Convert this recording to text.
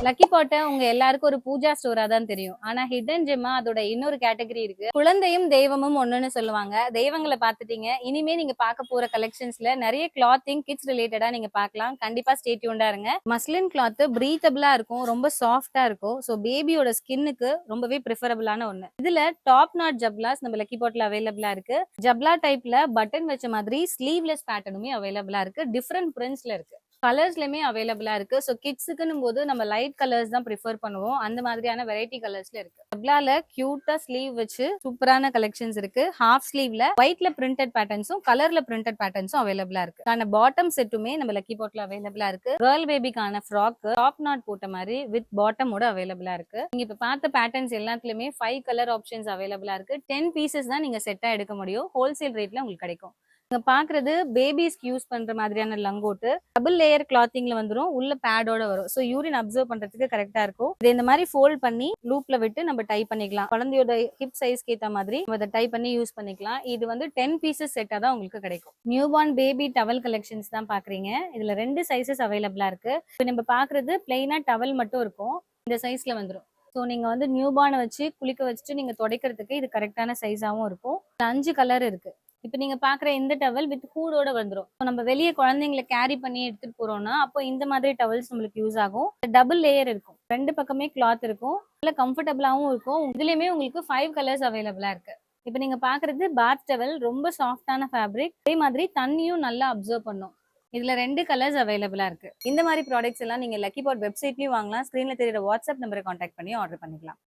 Lucky பாட்ட உங்க எல்லாருக்கும் ஒரு பூஜா ஸ்டோரா தான் தெரியும். ஆனா ஹிடன் ஜெம்மா அதோட இன்னொரு கேட்டகரி இருக்கு. குழந்தையும் தெய்வமும் ஒண்ணுன்னு சொல்லுவாங்க. தெய்வங்களை பார்த்துட்டீங்க. இனிமே நீங்க பார்க்க போற கலெக்ஷன்ஸ்ல நிறைய கிளாத்திங் கிட்ஸ் ரிலேட்டடா நீங்க பார்க்கலாம். கண்டிப்பா ஸ்டே டியூன்டா இருங்க. மஸ்லின் கிளாத் பிரீத்தபிளா இருக்கும், ரொம்ப சாஃப்டா இருக்கும். ஸோ பேபியோட ஸ்கின்னுக்கு ரொம்பவே ப்ரிஃபரபிளான ஒண்ணு. இதுல டாப் நாட் ஜப்லாஸ் நம்ம லக்கி பாட்ல அவைலபிளா இருக்கு. ஜப்லா டைப்ல பட்டன் வச்ச மாதிரி ஸ்லீவ்லெஸ் பேட்டர்னுமே அவைலபிளா இருக்கு. டிஃப்ரெண்ட் பிரிண்ட்ஸ்ல இருக்கு. கலர்ஸ்லயுமே அவைலபிளா இருக்கு. ஸோ கிட்ஸுக்குன்னும் போது நம்ம லைட் கலர்ஸ் தான் ப்ரிஃபர் பண்ணுவோம். அந்த மாதிரியான வெரைட்டி கலர்ஸ்ல இருக்கு. டப்லால கியூட்டா ஸ்லீவ் வச்சு சூப்பரான கலெக்ஷன்ஸ் இருக்கு. ஹாஃப் ஸ்லீவ்ல ஒயிட்ல பிரிண்டட் பேட்டர்ன்ஸும் கலர்ல பிரிண்டட் பேட்டர்ன்ஸும் அவைலபிளா இருக்கு. ஆனா பாட்டம் செட்டுமே நம்ம லக்கி பாட்ல அவைலபிளா இருக்கு. கேர்ள் பேபிக்கான ஃப்ராக் டாப் நாட் போட்ட மாதிரி வித் பாட்டமோட அவைலபிளா இருக்கு. நீங்க இப்ப பார்த்த பேட்டர்ன்ஸ் எல்லாத்துலயுமே 5 கலர் ஆப்ஷன்ஸ் அவைலபிளா இருக்கு. 10 பீசஸ் தான் நீங்க செட்டா எடுக்க முடியும். ஹோல்சேல் ரேட்ல உங்களுக்கு கிடைக்கும். நீங்க பாக்குறது பேபிஸ்க்கு யூஸ் பண்ற மாதிரியான லங்கோட்டு டபுள் லேயர் கிளாத்திங்ல வந்துரும். உள்ள பேடோட வரும். ஸோ யூரின் அப்சர்வ் பண்றதுக்கு கரெக்டா இருக்கும். இது இந்த மாதிரி ஃபோல்ட் பண்ணி லூப்ல விட்டு நம்ம டை பண்ணிக்கலாம். குழந்தையோட ஹிப் சைஸ்க்கு ஏத்த மாதிரி நம்ம அதை டை பண்ணி யூஸ் பண்ணிக்கலாம். இது வந்து 10 பீசஸ் செட்டா தான் உங்களுக்கு கிடைக்கும். New born baby towel collections தான் பாக்குறீங்க. இதுல 2 சைசஸ் அவைலபிளா இருக்கு. இப்போ நம்ம பாக்குறது பிளெயினா டவல் மட்டும் இருக்கும். இந்த சைஸ்ல வந்துரும். ஸோ நீங்க வந்து நியூ பார்னை வச்சு குளிக்க வச்சுட்டு நீங்க துடைக்கிறதுக்கு இது கரெக்டான சைஸாவும் இருக்கும். 5 கலர் இருக்கு. இப்ப நீங்க பாக்குற இந்த டவல் வித் ஹூடோட வந்துரும். நம்ம வெளியே குழந்தைங்களை கேரி பண்ணி எடுத்துட்டு போறோம்னா அப்போ இந்த மாதிரி டவல்ஸ் நம்மளுக்கு யூஸ் ஆகும். டபுள் லேயர் இருக்கும். 2 பக்கமே கிளாத் இருக்கும். நல்ல கம்ஃபர்டபுளாவும் இருக்கும். இதுலயுமே உங்களுக்கு 5 கலர்ஸ் அவைலபிளா இருக்கு. இப்ப நீங்க பாக்குறது பாத் டவல், ரொம்ப சாஃப்டான ஃபேப்ரிக். அதே மாதிரி தண்ணியும் நல்லா அப்சர்வ் பண்ணும். இதுல 2 கலர்ஸ் அவைலபிளா இருக்கு. இந்த மாதிரி ப்ராடக்ட்ஸ் எல்லாம் நீங்க லக்கி பாட் வெப்சைட்லயும் வாங்கலாம். ஸ்கிரீன்ல தெரியுற வாட்ஸ்அப் நம்பரை கான்டாக்ட் பண்ணி ஆர்டர் பண்ணிக்கலாம்.